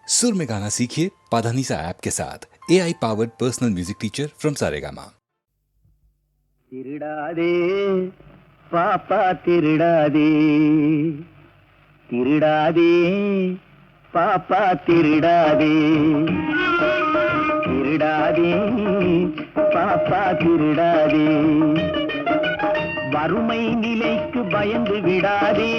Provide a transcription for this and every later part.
सुर में गाना सीखिए पाधानीसा ऐप के साथ AI powered personal music teacher from Saregama. திருடாதே பாப்பா திருடாதே, திருடாதே பாப்பா திருடாதே, திருடாதே பாப்பா திருடாதே, வறுமை நிலைக்கு பயந்து விடாதே,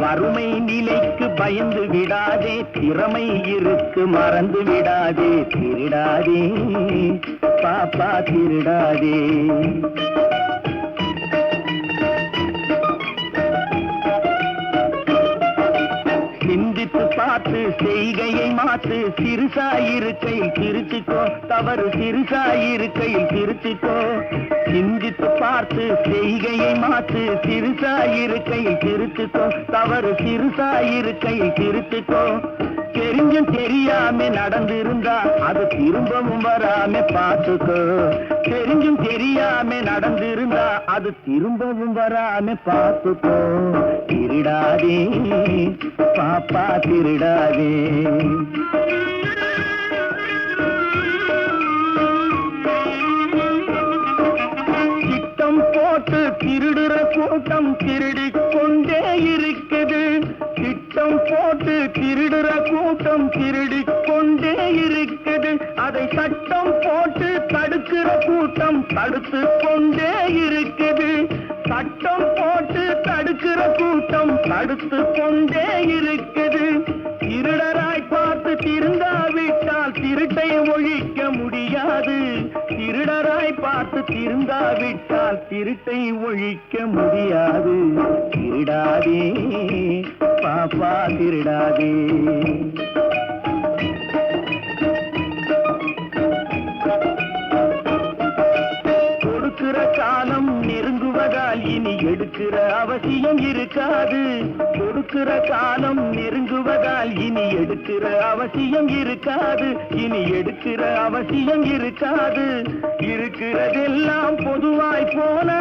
வறுமை நிலைக்கு பயந்து விடாதே, திறமை இருக்கு மறந்து விடாதே, திருடாதே பாப்பா திருடாதே. சிந்தித்து பார்த்து செய்கையை மாற்று, சிறுசாயிருக்கையில் திருச்சிக்கோ, தவறு சிறுசாயிருக்கையில் திருச்சிக்கோ. சிந்தித்து பார்த்து செய்கையை மாற்று, சிறுசாயிருக்கையில் திருச்சிக்கோ, தவறு சிறுசாயிருக்கையில் திருச்சிக்கோ. தெரிஞ்சும் தெரியாம நடந்திருந்தா அது திரும்பவும் வராம பார்த்துக்கோ, தெரிஞ்சும் தெரியாம நடந்திருந்தா அது திரும்பவும் வராம பார்த்துக்கோ. திருடாதே பாப்பா திருடாதே. திட்டம் போட்டு திருடுற கூட்டம் திருடிக் கொண்டே இருக்குது, திட்டம் போட்டு திருடுற கூட்டம் திருடிக் கொண்டே இருக்குது, அதை சட்டம் போட்டு தடுக்கிற கூட்டம் தடுத்து கொண்டே இருக்குது, சட்டம் போட்டு தடுக்கிற கூட்டம் தடுத்து கொண்டே இருக்குது. திருடராய் பார்த்து திருந்தாவிட்டால் திருட்டை ஒழிக்க முடியாது, திருடராய் பார்த்து திருந்தாவிட்டால் திருட்டை ஒழிக்க முடியாது. திருடாதே பாப்பா திருடாதே. கொடுக்கிற காலம் நெருங்குவதால் இனி எடுக்கிற அவசியம் இருக்காது, கொடுக்கிற காலம் நெருங்குவதால் இனி எடுக்கிற அவசியம் இருக்காது, இனி எடுக்கிற அவசியம் இருக்காது. இருக்கிறதெல்லாம் பொதுவாய் போனா,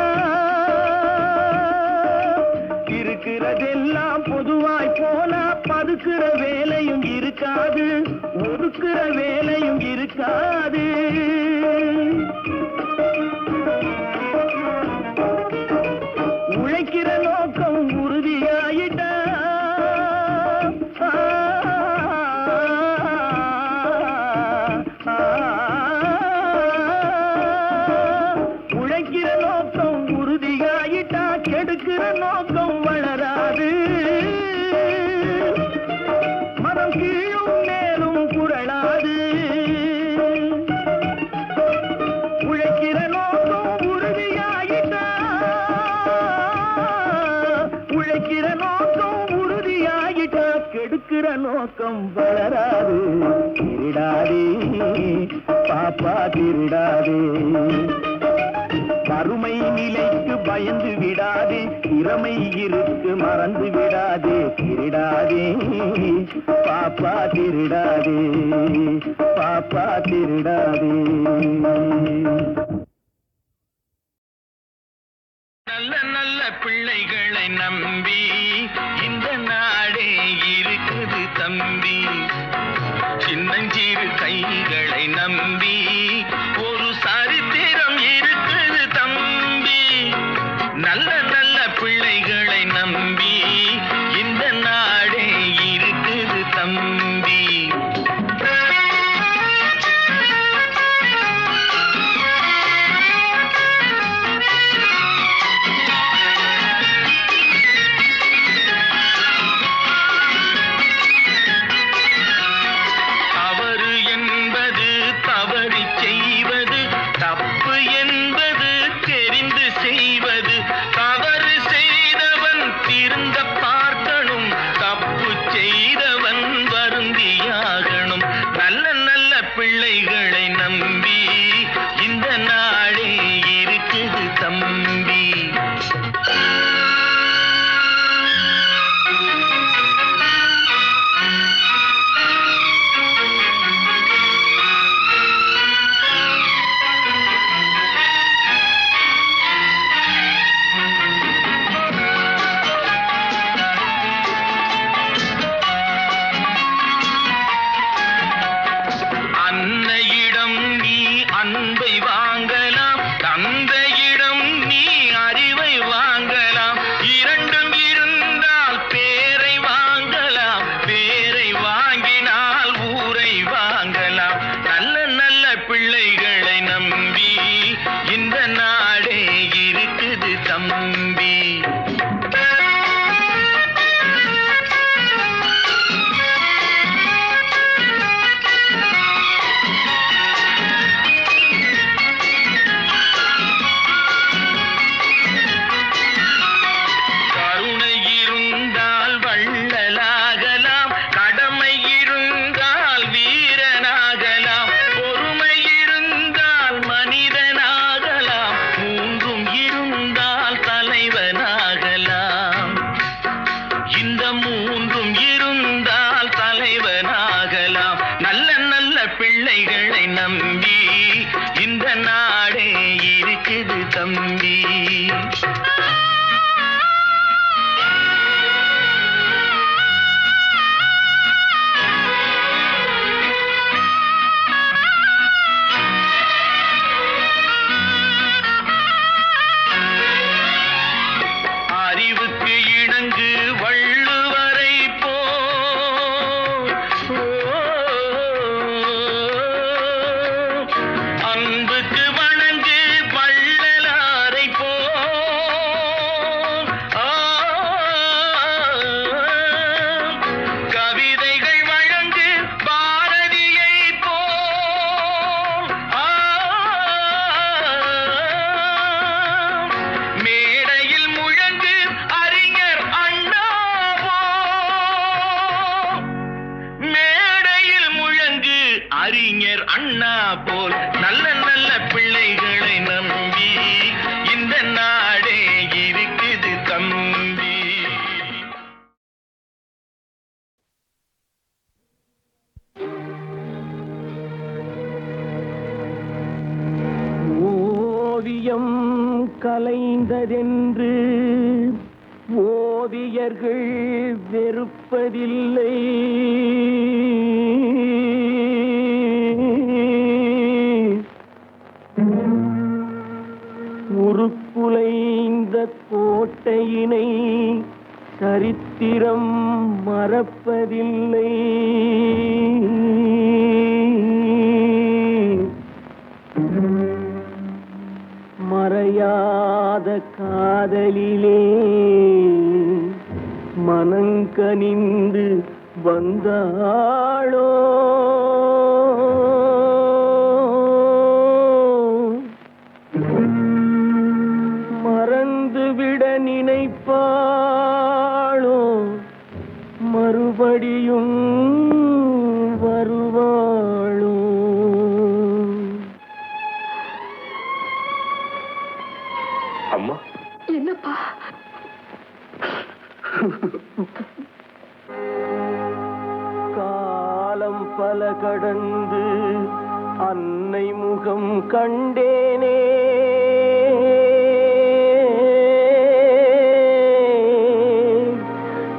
இருக்கிறதெல்லாம் பொதுவாய் போனா பதுக்கிற வேலையும் இருக்காது, ஒதுக்கிற வேலையும் இருக்காது. உழைக்கிற நோக்கம் உறுதியாயிட்டா, உழைக்கிற நோக்கம் உறுதியாயிட்டா கெடுக்கிற நோக்கம் வளராது. மனம் கீழும் மேலும் குரலாது, உழைக்கிற நோக்கம் உறுதியாயிட்டா, உழைக்கிற நோக்கம் உறுதியாயிட்டா கெடுக்கிற நோக்கம் வளராது. திருடாதே பாப்பா திருடாதே. வறுமை நிலைக்கு பயந்து விடாதே, திறமை இருக்கு மறந்து விடாதே, திருடாதே பாப்பா திருடாதே, பாப்பா திருடாதே. நல்ல நல்ல பிள்ளைகளை நம்பி இந்த நாடே இருக்குது தம்பி, சின்னஞ்சிறு கைகளை நம்பி ஒரு சரித்திரம் இருக்குது தம்பி. நல்ல நல்ல பிள்ளைகளை நம்பி இந்த நாடே இருக்குது தம்பி. அறிஞர் அண்ணா போல் நல்ல நல்ல பிள்ளைகளை நம்பி இந்த நாடே இருக்குது தம்பி. ஓவியம் கலைந்ததென்று ஓவியர்கள் வெறுப்பதில்லை. உருக்குலைந்த கோட்டையினை சரித்திரம் மறப்பதில்லை. மறையாத காதலிலே மனங்கனிந்து வந்தாளோ மறந்துவிட நினைப்பாளோ மறுபடியும் வருவாளோ. அம்மா, என்னப்பா? காலம் பல கடந்து அன்னை முகம் கண்டேனே.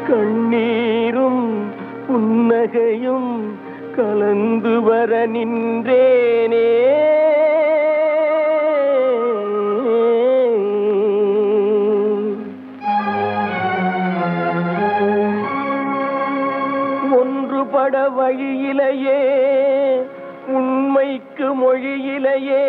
கண்ணீரும் புன்னகையும் கலந்து வர நின்றேனே. ஒன்றுபட வழியிலேயே உண்மைக்கு மொழியிலேயே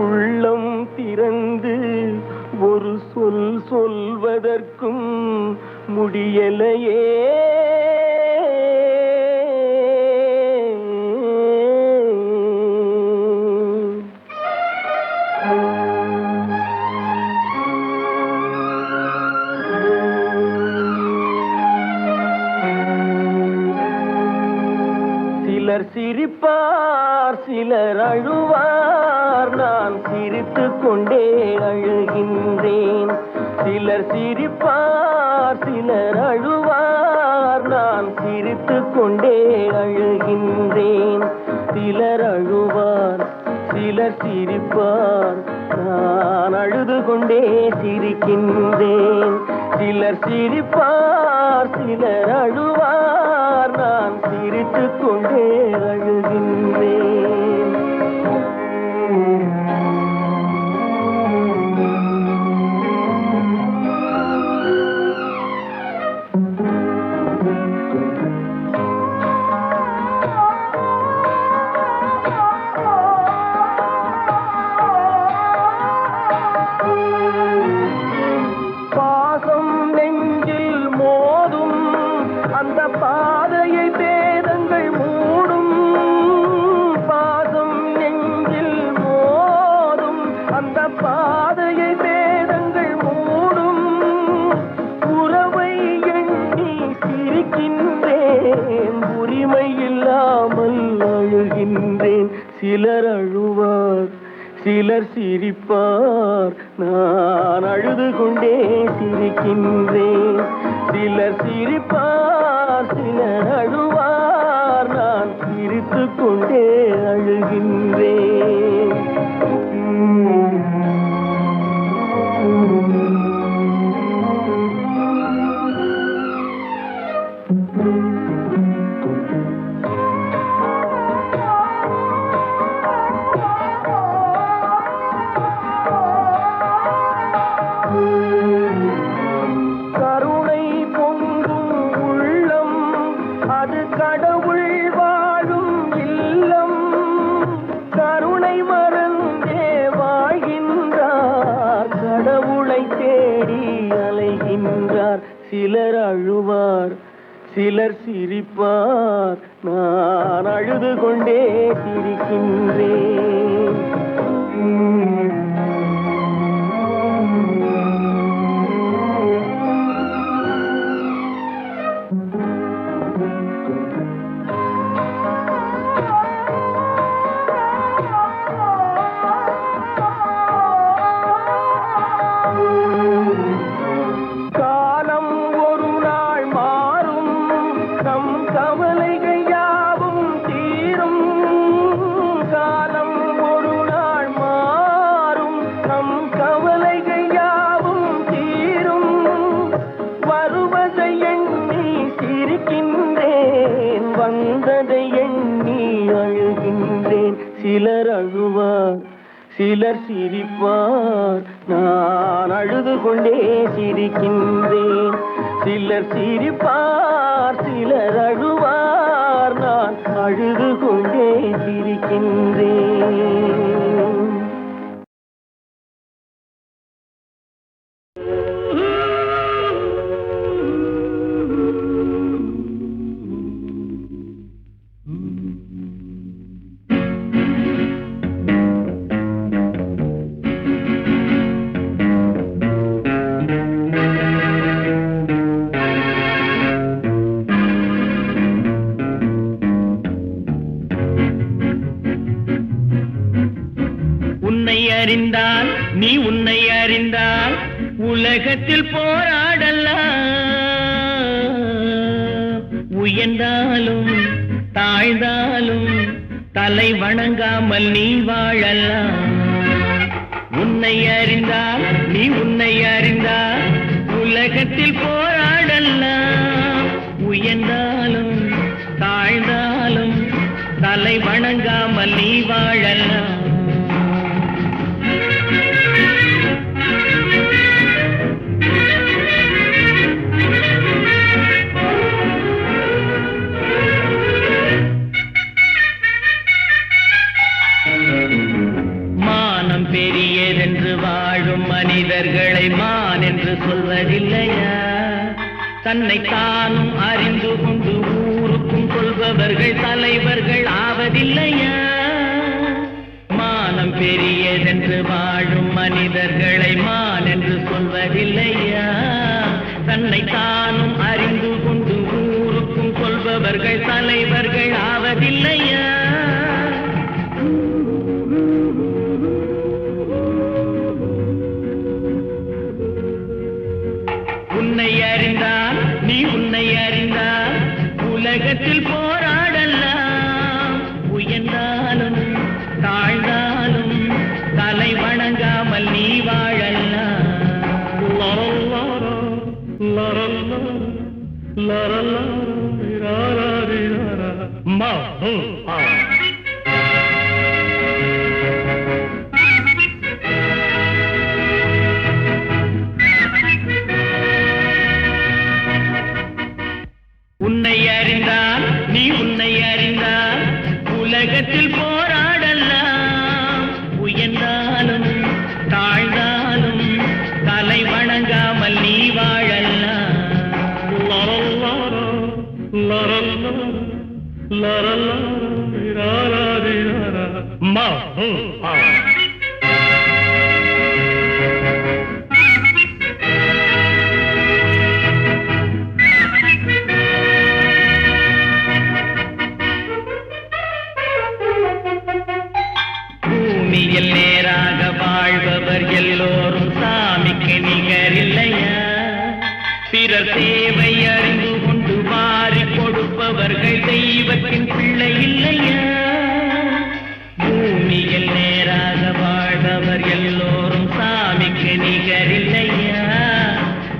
உள்ளம் திறந்து ஒரு சொல் சொல்வதற்கும் முடியலையே. சிலர் சிரிப்பார், சிலர் அழுவார், நான் சிரித்துக் கொண்டே அழுகின்றேன். சிலர் சிரிப்பார், சிலர் அழுவார், நான் சிரித்துக் கொண்டே அழுகின்றேன். சிலர் அழுவார், சிலர் சிரிப்பார், நான் அழுது கொண்டே சிரிக்கின்றேன். சிலர் சிரிப்பார், சிலர் அழுவார், நான் சிரித்துக் கொண்டே அழுகின்றேன். பாசம் நெஞ்சில் மோதும் அந்த பாதையை பேதங்கள் மூடும். பாசம் நெஞ்சில் மோதும் அந்த பாதையை பேதங்கள் மூடும். உறவை எண்ணி சிரிக்கின்றேன், உரிமை இல்லாமல் அழுகின்றேன். சிலர் அழுவார், சிலர் சிரிப்பார், நான் அழுது கொண்டே சிரிக்கின்றேன். சிலர் சிரிப்பார், சிலர் அழுவார், நான் சிரித்துக் கொண்டே அழுகின்றேன். கருணை பொங்கும் உள்ளம் அது கடவுள் வாழும் இல்லம். கருணை மறந்தே வாழ்கின்றார், கடவுளை தேடி அலைகின்றார். சிலர் அழுவார், சிலர் சிரிப்பார், நான் அழுது கொண்டே சிரிக்கின்றேன். சிலர் சிரிப்பார் நான் அழுது கொண்டே சிரிக்கின்றேன். சிலர் சிரிப்பார் சிலர் அழுவார் நான் அழுது கொண்டே சிரிக்கின்றேன். அறிந்தால் நீ உன்னை அறிந்தால் உலகத்தில் போராடலாம். உயர்ந்தாலும் தாழ்ந்தாலும் தலை வணங்காமல் நீ வாழலாம். உன்னை அறிந்தால் நீ உன்னை அறிந்தால் உலகத்தில் போராடலாம். உயர்ந்தாலும் தாழ்ந்தாலும் தலை வணங்காமல் நீ வாழலாம். பெரியதென்று வாழும் மனிதர்களை மான் என்று சொல்வதில்லையா? தன்னை தானும் அறிந்து கொண்டு ஊருக்கும் சொல்பவர்கள் தலைவர்கள் ஆவதில்லையா? மானம் பெரியதென்று வாழும் மனிதர்களை மான் என்று சொல்வதில்லையா? தன்னை தானும் அறிந்து கொண்டு ஊருக்கும் சொல்பவர்கள் தலைவர்கள் ஆவதில்லையா? உன்னை அறிந்தால் நீ உன்னை அறிந்தால் உலகத்தில் போராடலாம். உயர்ந்தாலும் தாழ்ந்தாலும் தலை வணங்காமல் நீ வாழலாம். உன்னை அறிந்தால் நீ உன்னை அறிந்தால் உலகத்தில் போராடலாம். உயர்ந்தாலும் தாழ்ந்தாலும் தலை வணங்காமல் நீ வாழலாம். பூமியில் நேராக வாழ்பவர் எல்லோரும் சாமிக்கு நிகரில்லையா? பிறர் தேவை அறிந்து கொண்டு வாரி கொடுப்பவர்கள் தெய்வத்தின் பிள்ளை இல்லையா? பூமியில் நேராக வாழ்பவர் எல்லோரும் சாமிக்கு நிகரில்லையா?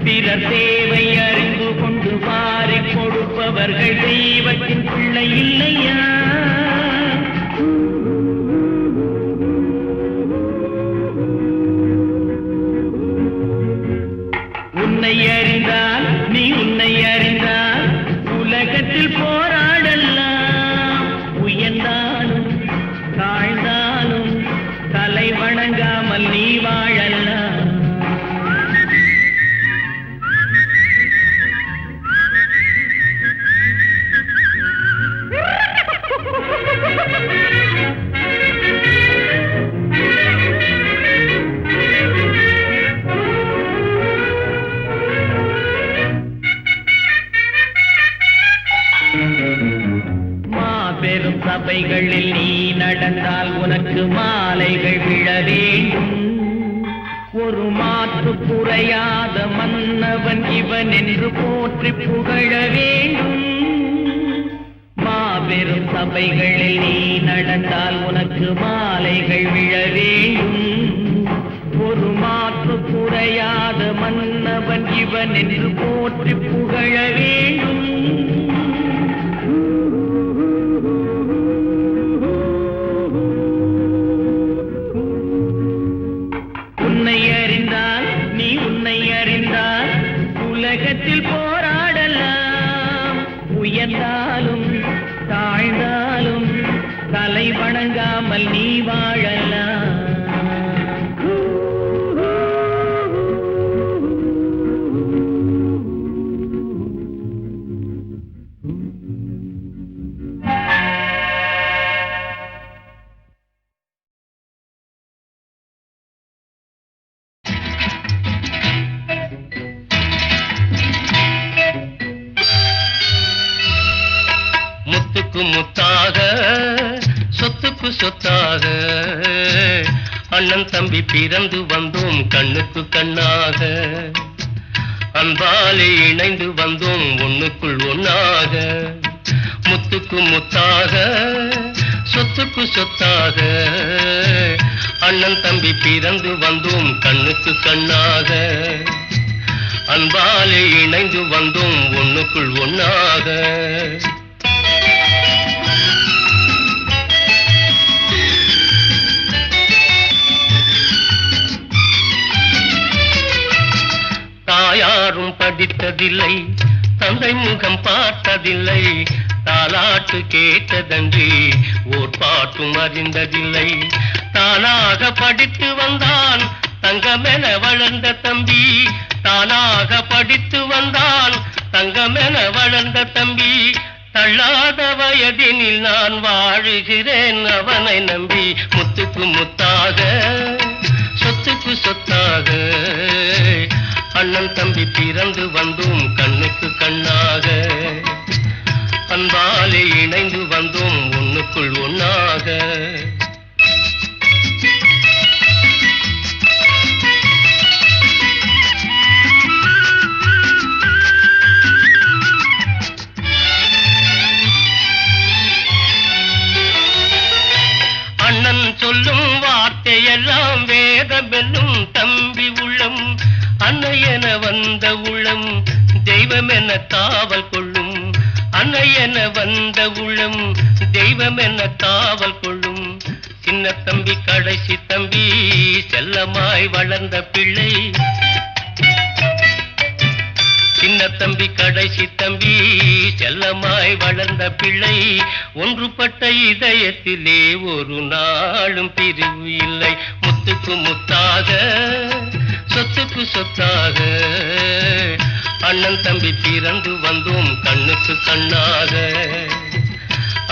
பிறர் தேவை அறிந்து கொண்டு வாரி கொடுப்பவர்கள் தெய்வத்தின் பிள்ளை இல்லையா? உன்னை அறிந்தால் நீ உன்னை அறிந்தால் உலகத்தில் போராடலாம். உயர்ந்தாலும் தாழ்ந்தாலும் தலை வணங்காமல் நீ வாழலாம். மாபெரும் சபைகளில் நீ நடந்தால் உனக்கு மாலைகள் விழ வேண்டும். ஒரு மாற்று குறையாத மன்னவன் இவன் என்று போற்றி புகழ வேண்டும். மாபெரும் சபைகளில் நீ நடந்தால் உனக்கு மாலைகள் விழ வேண்டும். ஒரு மாற்று குறையாத மன்னவன் இவன் என்று போற்றி புகழ வேண்டும். முத்துக்கு முத்தாக சொத்துக்கு சொத்தாக அண்ணன் தம்பி பிறந்து வந்தோம் கண்ணுக்கு கண்ணாக அன்பாலே இணைந்து வந்தோம் ஒண்ணுக்குள் ஒன்னாக முத்துக்கு முத்தாக சொத்துக்கு சொத்தாக அண்ணன் தம்பி பிறந்து வந்தோம் கண்ணுக்கு கண்ணாக அன்பாலே இணைந்து வந்தோம் ஒண்ணுக்குள் ஒன்னாக தாயாரும் படித்ததில்லை தந்தை முகம் பார்த்ததில்லை தாலாட்டு கேட்டதன்றி ஓர் பாட்டும் அறிந்ததில்லை தானாக படித்து வந்தான் தங்கமென வளர்ந்த தம்பி தானாக படித்து வந்தான் தங்கமென வளர்ந்த தம்பி தள்ளாத வயதினில் நான் வாழுகிறேன் அவனை நம்பி முத்துக்கு முத்தாக சொத்துக்கு சொத்தாக அண்ணன் தம்பி பிறந்து வந்தோம் கண்ணுக்கு கண்ணாக அன்பாலே இணைந்து வந்தோம் ஒண்ணுக்குள் ஒன்னாக அண்ணன் சொல்லும் வார்த்தையெல்லாம் வேதமென்னும் தம்பி உள்ளம் அன்னை என வந்த உள்ளம் தெய்வம் என காவல் கொள்ளும் அன்னை என வந்த உள்ளம் தெய்வம் என காவல் கொள்ளும் சின்ன தம்பி கடைசி தம்பி செல்லமாய் வளர்ந்த பிள்ளை சின்ன தம்பி கடைசி தம்பி செல்லமாய் வளர்ந்த பிள்ளை ஒன்றுபட்ட இதயத்திலே ஒரு நாளும் பிரிவு இல்லை முத்துக்கு முத்தாக சொத்துக்கு சொத்தாக அண்ணன் தம்பி பிறந்து வந்தோம் கண்ணுக்கு கண்ணாக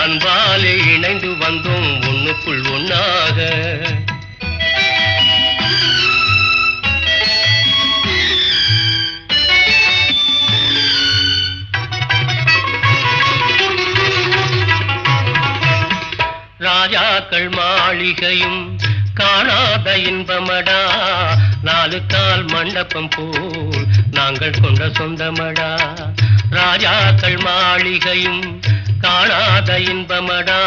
அன்பாலே இணைந்து வந்தோம் ஒண்ணுக்குள் ஒன்னாக ராஜாக்கள் மாளிகையும் காணாத இன்பமடா நாலு கால் மண்டபம் போல் நாங்கள் கொண்ட சொந்தமடா ராஜாக்கள் மாளிகையும் காணாத இன்பமடா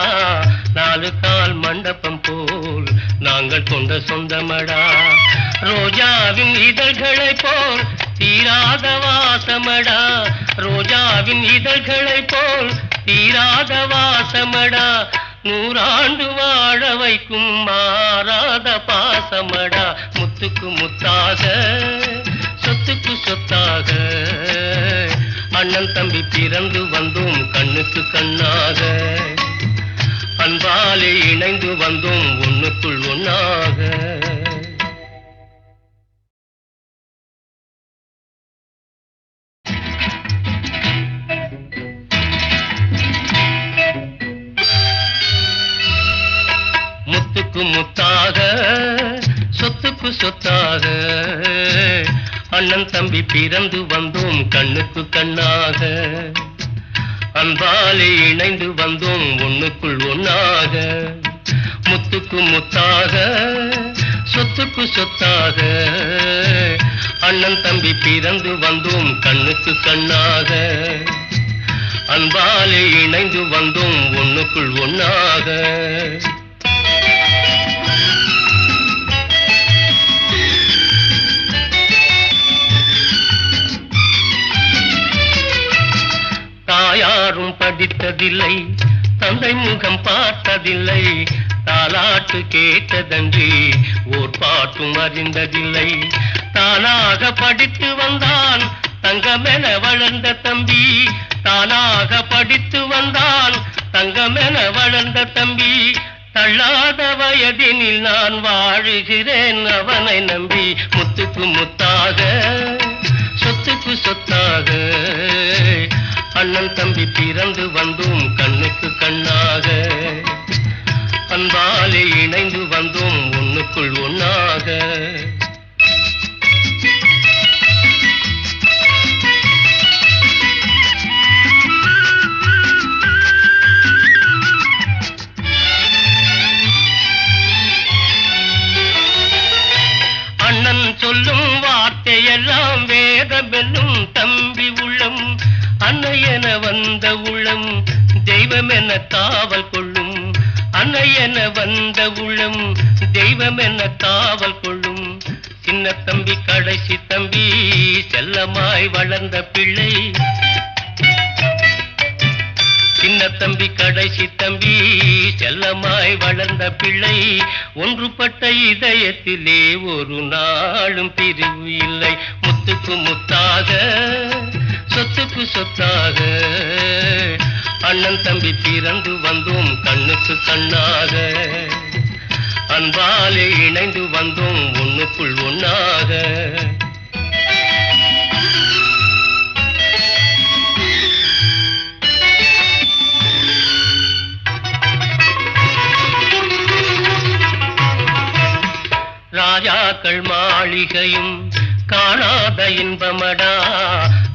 நாலு கால் மண்டபம் போல் நாங்கள் கொண்ட சொந்தமடா ரோஜாவின் இதழ்களை போல் தீராத வாசமடா ரோஜாவின் இதழ்களை போல் தீராத வாசமடா நூறாண்டு வாழ வைக்கும் மாறாத பாசமடா முத்துக்கு முத்தாக சொத்துக்கு சொத்தாக அண்ணன் தம்பி பிறந்து வந்தோம் கண்ணுக்கு கண்ணாக அன்பாலே இணைந்து வந்தோம் ஒண்ணுக்குள் ஒன்னாக முத்துக்கு முத்தாக சொத்துக்கு சொத்தாக அண்ணன் தம்பி பிறந்து வந்தோம் கண்ணுக்கு கண்ணாக அன்பாலே இணைந்து வந்தோம் ஒண்ணுக்குள் ஒன்னாக முத்துக்கு முத்தாக சொத்துக்கு சொத்தாக அண்ணன் தம்பி பிறந்து வந்தோம் கண்ணுக்கு கண்ணாக அன்பாலே இணைந்து வந்தோம் ஒண்ணுக்குள் ஒன்னாக தாயாரும் படித்ததில்லை தந்தை முகம் பார்த்ததில்லை தாலாட்டு கேட்டதன்றி ஓர் பாட்டும் அறிந்ததில்லை தானாக படித்து வந்தான் தங்கமென வளர்ந்த தம்பி தானாக படித்து வந்தான் தங்கமென வளர்ந்த தம்பி தள்ளாத வயதினில் நான் வாழுகிறேன் அவனை நம்பி முத்துக்கு முத்தாக சொத்துக்கு சொத்தாக அண்ணன் தம்பி பிறந்து வந்தோம் கண்ணுக்கு கண்ணாக அன்பாலே இணைந்து வந்தோம் ஒண்ணுக்குள் ஒன்னாக சொல்லும் வார்த்தையெல்லாம் வேதமென்னும் தம்பி உள்ளம். அன்னை என வந்த உள்ளம் தெய்வம் என காவல் கொள்ளும். அன்னை என வந்த உள்ளம் தெய்வம் என காவல் கொள்ளும். சின்ன தம்பி கடைசி தம்பி செல்லமாய் வளர்ந்த பிள்ளை. சின்ன தம்பி கடைசி தம்பி செல்லமாய் வளர்ந்த பிள்ளை. ஒன்றுபட்ட இதயத்திலே ஒரு நாளும் பிரிவு இல்லை. முத்துக்கு முத்தாக சொத்துக்கு சொத்தாக அண்ணன் தம்பி பிறந்து வந்தோம் கண்ணுக்கு கண்ணாக. அன்பாலே இணைந்து வந்தோம் ஒண்ணுக்குள் ஒண்ணாக. ராஜாக்கள் மாளிகையும் காணாத இன்பமடா.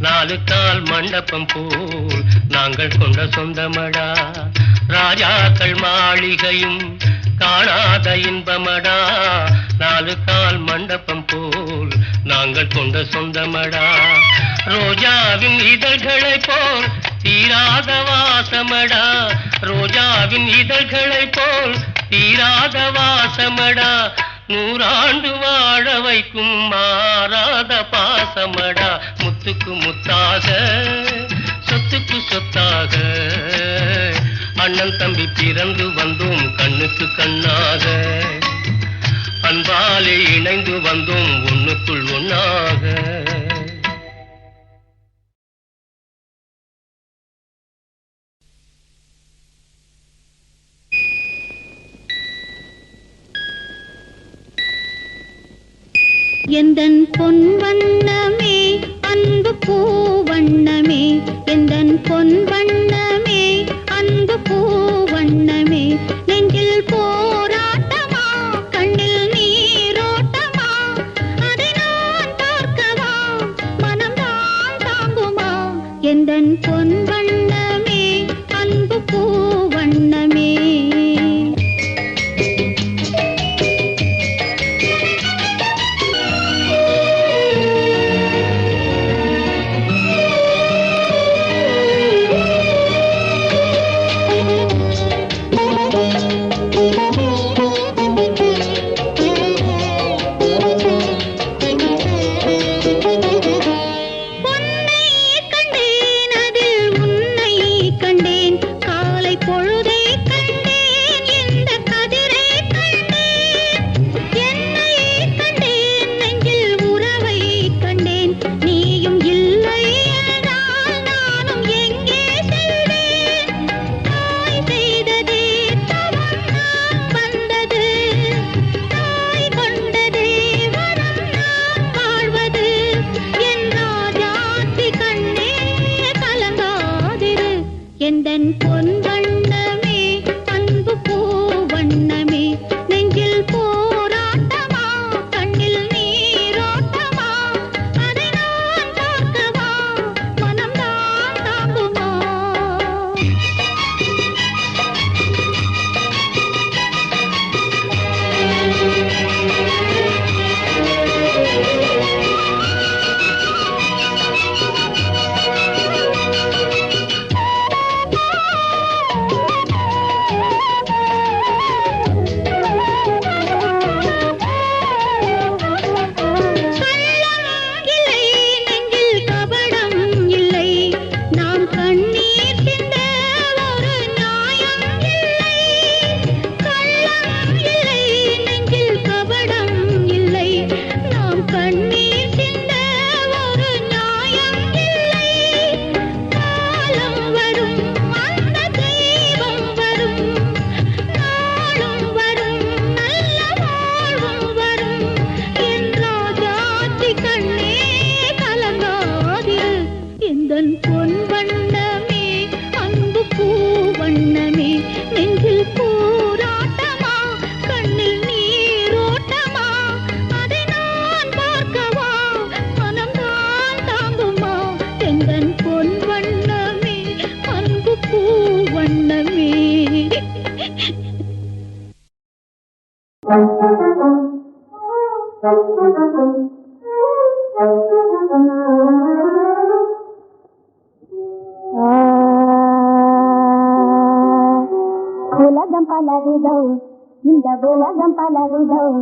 4 கால் மண்டபம் போல் நாங்கள் கொண்ட சொந்தமடா. ராஜாக்கள் மாளிகையும் காணாத இன்பமடா. 4 கால் மண்டபம் போல் நாங்கள் கொண்ட சொந்தமடா. ரோஜாவின் இதழ்களை போல் தீராத வாசமடா. ரோஜாவின் இதழ்களை போல் தீராத வாசமடா. 100 ஆண்டு வாழ வைக்கும் மாறாத பாசமடா. முத்துக்கு முத்தாக சொத்துக்கு சொத்தாக அண்ணன் தம்பி பிறந்து வந்தோம் கண்ணுக்கு கண்ணாக. அன்பாலே இணைந்து வந்தோம் ஒண்ணுக்குள் ஒண்ணாக. எந்தன் பொன் வண்ணமே அன்பு பூ வண்ணமே. எந்தன் பொன் வண்ணமே அன்பு பூ வண்ணமே. நெஞ்சில் போராட்டமா கண்ணில் நீரோட்டமா. அதை நான் பார்க்கவா மனம்தான் தாங்குமா. எந்தன் பொன் வண்ணமே அன்பு பூ வண்ணமே. உலகம் பலவிதம், இந்த உலகம் பலவிதம்,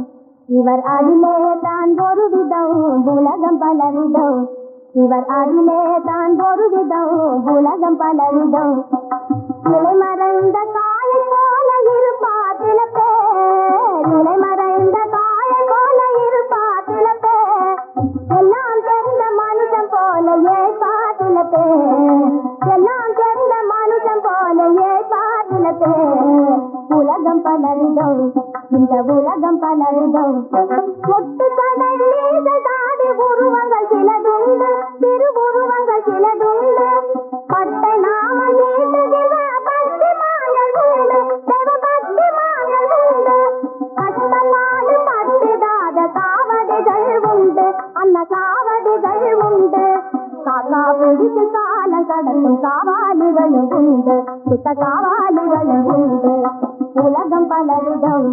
இவர் அதிலே தான் ஒரு விதம். உலகம் பலவிதம், இவர் அதிலே தான் ஒரு விதம். உலகம் பலவிதம். இலை மறைந்த காயை போல இருப்பார் சில பேர், இலை மறைந்த காயை போல இருப்பார் சில பேர். எல்லாம் தெரிந்த மனுஷன் போல ஏற்பார் சில பேர், எல்லாம் தெரிந்த மனுஷன் போல ஏற்பார் சில பேர். உலகம் பலவிதம், இந்த உலகம் பலவிதம். ஒட்டு கடல் மீது தாடி உருவங்கள் சிலதுண்டு, திருவுருவங்கள் சிலதுண்டு. பட்டை நாம நீட்டுகிற பக்தி மாங்கள் உண்டு, தேவ பக்தி மாங்கள் உண்டு. கஷ்டமாடு பட்டுடாத காவடிகள் உண்டு, அந்த காவடிகள் உண்டு. காக்கா பிடித்து காலம் கடக்கும் காவாலிகளும் உண்டு, சுத்த காவாலிகளும் உண்டு. உலகம் பலவிதம்,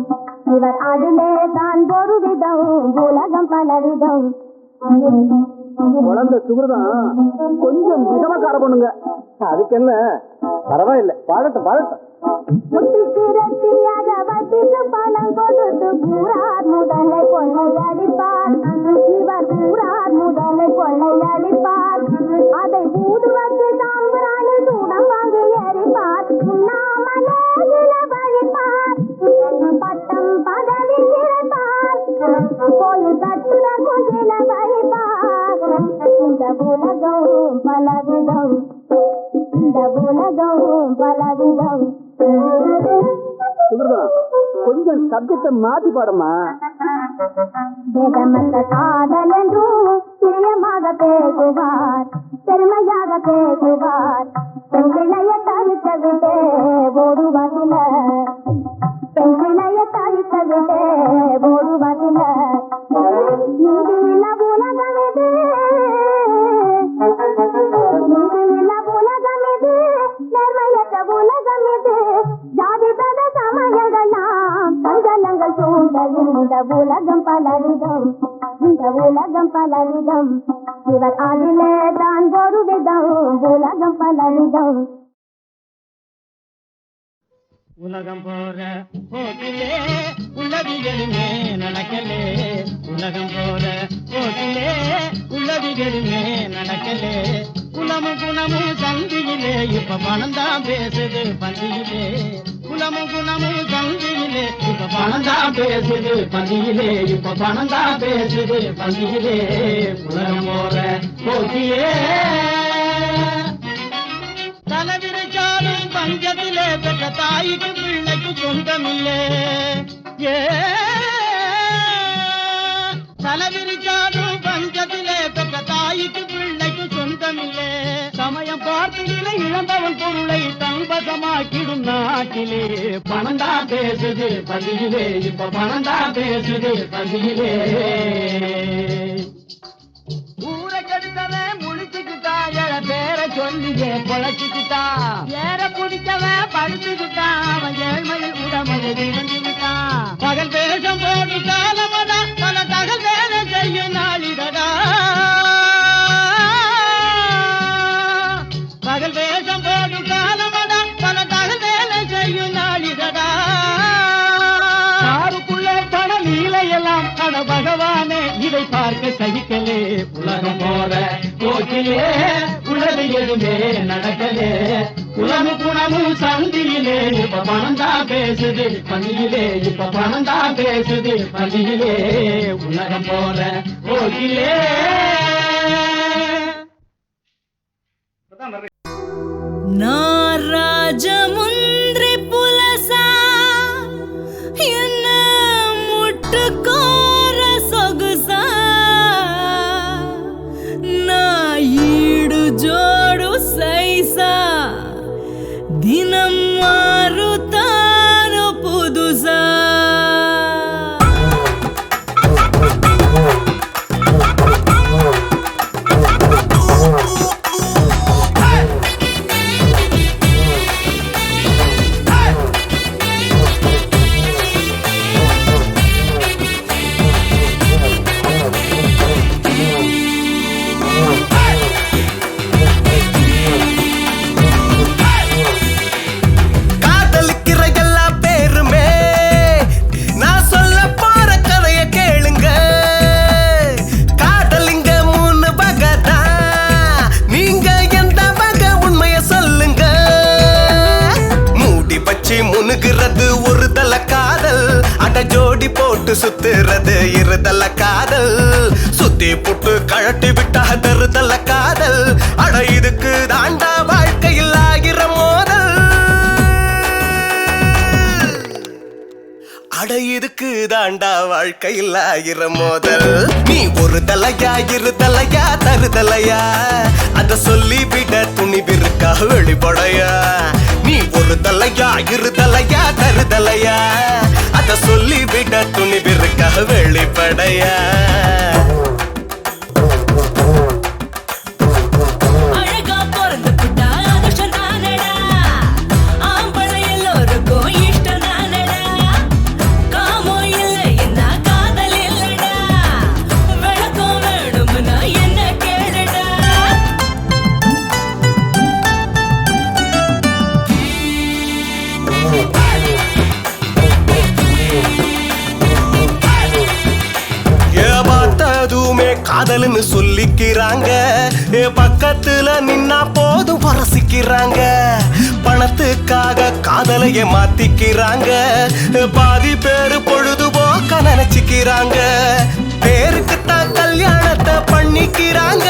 இவர் அதிலே தான் ஒரு விதம். உலகம் பலவிதம். குழந்தை சுகிருதம் கொஞ்சம் விதமக்கார பண்ணுங்க, அதுக்கு என்ன பரவாயில்லை, பாடட்டும் பாடட்டும். முட்டி திரட்டியாக வட்டிக்கு பணம் கொடுத்து ஊரார் முதலை கொள்ளையடிப்பார். இவர் ஊரார் முதலை கொள்ளையடிப்பார். அதை ஊடு வச்சு சாம்பிராணி சூடம் வாங்கி எரிப்பார். உண்ணாமலே சில வழிப்பார், பட்டம் பதவி கிடைப்பார். கோயில் கட்டுறக்கும் சில வழிப்பார். இந்த உலகம் பலவிதம், இந்த உலகம் பலவிதம். சுகிருதம் கொஞ்சம் சப்ஜெக்ட மாத்தி பாடமா. வேதமற்ற காதல் என்றும் பிரியமாக பேசுவார், பெருமையாக பேசுவார். பெண் பிள்ளைய தவிக்க விட்டே ஓடுவதில, பெண் பிள்ளைய தவிக்க விட்டே ஓடுவதில. நீதியில்ல உலகம் இது, நீதியில்ல உலகம் இது, நேர்மையற்ற உலகம் இது. ஜாதி பத சமயங்களாம் சஞ்சலங்கள் சூழ்ந்த இந்த உலகம் பலவிதம், இந்த உலகம் பலவிதம். இவர் அதிலே தான் ஒரு விதம். உலகம் பலவிதம். உலகம் போற போக்கிலே உள்ளதிகளுமே நடக்கலே, உலகம் போற போக்கிலே உள்ளதிகளுமே நடக்கலே. குலமும் குணமும் சந்தியிலே இப்ப பணம் தான் பேசுது பந்தியிலே, குலமும் குணமும் சந்தியிலே இப்ப பணம் தான் பேசுது பந்தியிலே, இப்ப பணம் தான் பேசுது பந்தியிலே. உலகம் போற போக்கிலே தலைவிரிச்சாலும் பஞ்சத்திலே பெற்ற தாய்க்கு பிள்ளைக்கு சொந்தமில்லே. ஏ தலைவிரிச்சாலும் பஞ்சத்திலே பெற்ற தாய்க்கு பிள்ளைக்கு சொந்தமில்லே. சமயம் பார்த்துகளை இழந்தவன் பொருளை தன்பசமாக்கிடும் நாட்டிலே. பணம் தான் பேசுது பந்தியிலே, இப்ப பணம் தான் பேசுது பந்தியிலே. ஊரை கெடுத்தவன் முழிச்சுக்கிட்டா, எழ பேரை சொல்லியே பொழைச்சுக்கிட்டான். ஏற குடிச்சவன் படுத்துக்கிட்டான், அவன் ஏழ்மையில் உடமையை இழந்துவிட்டான். பகல் வேஷம் போடு காலமடா, பல தகல் வேலை செய்யும் நாளிடடா. பகல் வேஷம் போடு காலமடா, பல தகல் வேலை செய்யும் நாளிடடா. யாருக்குள்ளே பண நீலையெல்லாம் அட பகவானே இதை பார்க்க சகிக்கலே. உலகம் போற போக்கிலே உலகு எதுவுமே நடக்கலே. குலமு குணமும் சந்தியிலே இப்ப பணம் தான் பேசுது பந்தியிலே, இப்ப பணம் தான் பேசுது பந்தியிலே. உலகம் போற போக்கிலே. நான் ராஜமுந்திரி புலசா என்ன முட்டுக்கோர சொகுசா, நான் ஈடு ஜோடு சைசா, தினம் மாறுத்தானோ புதுசா. புட்டு கழட்டி விட்டா தருதல்ல காதல். அட இதுக்கு தாண்டா வாழ்க்கையில் ஆகிற மோதல். அட இதுக்கு தாண்டா வாழ்க்கையில் ஆகிற மோதல். நீ ஒரு தலையா இரு தலையா தருதலையா அத சொல்லி விட துணிவிருக்கா வெளிப்படையா. நீ ஒரு தலையா இரு தலையா தருதலையா அத சொல்லி விட துணிவிருக்கா வெளிப்படையா. காதல்னு சொல்லிக்கிறாங்க, பக்கத்துல நின்னா போதும் பரசிக்கிறாங்க. பணத்துக்காக காதலைய மாத்திக்கிறாங்க, பாதி பேரு பொழுதுபோக்க நினைச்சுக்கிறாங்க. பேருக்குத்தான் கல்யாணத்தை பண்ணிக்கிறாங்க,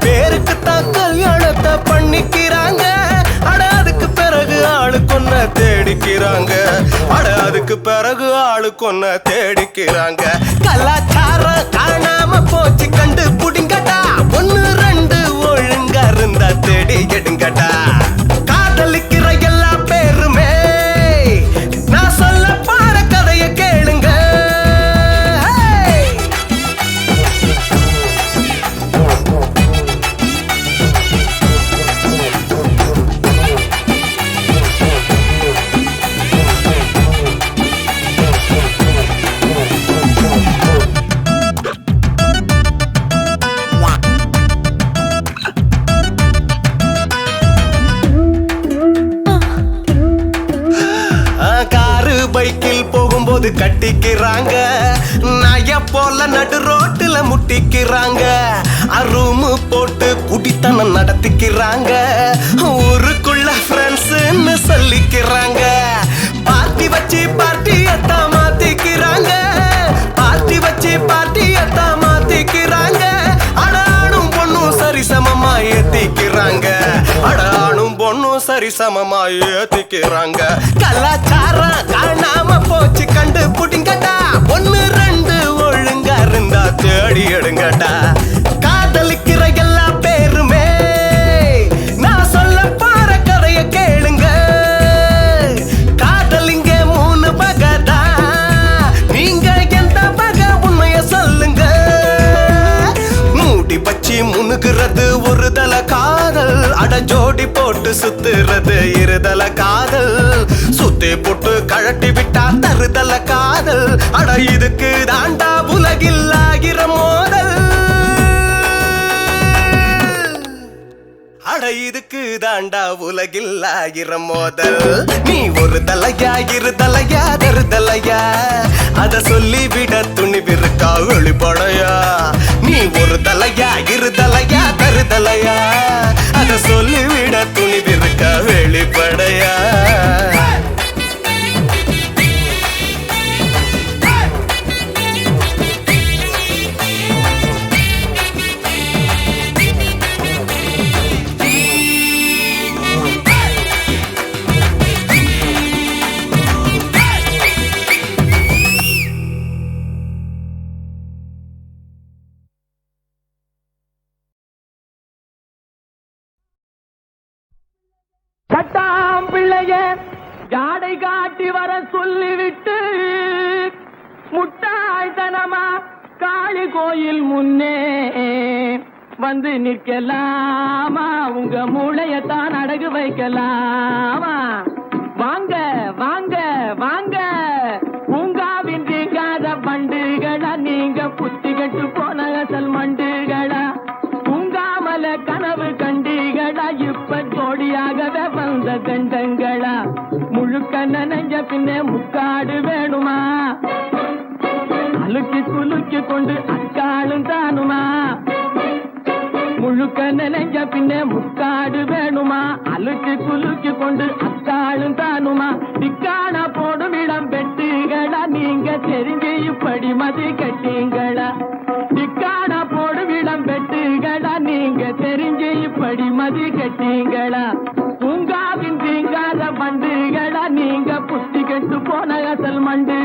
பேருக்குத்தான் கல்யாணத்தை பண்ணிக்கிறாங்க. அட அதுக்கு பிறகு ஆளு கொன்ன தேடிக்கிறாங்க, அட அதுக்கு பிறகு ஆளு கொன்ன தேடிக்கிறாங்க. கலாச்சாரம் காணாம போச்சு கண்டு புடிங்கடா, ஒன்னு ரெண்டு ஒழுங்கா இருந்தா தேடி எடுங்கடா. காதலிக்கிற எல்லா பேருமே நான் சொல்ல பாட கதைய கேளுங்க. பைக்கில் போகும்போது கட்டிக்கிறாங்க, நாய போல நடு ரோட்டுல முட்டிக்கிறாங்க. ரூமு போட்டு குடித்தனம் நடத்திக்கிறாங்க, ஊருக்குள்ள ஃப்ரெண்ட்ஸ்னு சொல்லிக்கிறாங்க. பார்ட்டி வச்சு பார்ட்டியத்தான் மாத்திக்கிறாங்க, பார்ட்டி வச்சு பார்ட்டியத்தான் மாத்திக்கிறாங்க. அடானும் பொண்ணும் சரிசமமா ஏத்திக்கிறாங்க, அடானும் பொண்ணும் சரிசமமா ஏத்திக்கிறாங்க. கலாச்சாரம் காணாம போச்சு கண்டு புடிங்கடா, ஒன்னு ரெண்டு ஒழுங்கா இருந்தா தேடி எடுங்கடா. காதலிக்கிற எல்லா பேருமே நான் சொல்ல பாற கதைய கேளுங்க. காதலிங்க 3 பகதா, நீங்க எந்த பக உண்மைய சொல்லுங்க. மூடி பச்சி முனுகிறது ஒரு தல காதல், அட ஜோடி போட்டு சுத்துறது இருதல காதல். சுத்தி போட்டு கழட்டி விட்டா தருதல காதல், அட இதுக்கு தாண்டா உலகில் ஆகிற மோதல். அட இதுக்கு தாண்டா உலகில் ஆகிற மோதல். நீ ஒரு தலையா இரு தலையா தருதலையா அத சொல்லி விட துணிவிருக்கா வெளிப்படையா. நீ ஒரு தலையா இரு தலையா தருதலையா அத சொல்லி விட துணிவிருக்கா வெளிப்படையா. சட்டாம் பிள்ளைய ஜாடை காட்டி வர சொல்லிவிட்டு முட்டாள்தனமா காளி கோயில் முன்னே வந்து நிற்கலாமா, உங்க மூளையத்தான் அடகு வைக்கலாமா. வாங்க வாங்க வாங்க பூங்காவின் தீங்காத பண்டுகளா, நீங்க புத்தி கட்டு போன அசல் மண்டுகளா. தூங்காமல கனவு கண்டிகளா, இப்ப ஜோடியாகவே வந்த கண்டங்களா. முழுக்க நனைஞ்ச பின்னே முக்காடு வேணுமா, அழுக்கி குலுக்கி கொண்டு அக்காளும் தானுமா. முழுக்க நனைஞ்ச பின்னே முக்காடு வேணுமா, அழுக்கி குலுக்கி கொண்டு அக்காளும் தானுமா. திக்கான போடும் இடம் பெட்டுகளா, நீங்க தெரிஞ்சு இப்படி மதி கட்டீங்களா. திக்கான இப்படி மதி கட்டீங்களா பூங்காவின் தீங்காத பண்டுகளா நீங்க புத்தி கெட்டு போன அசல் மண்டு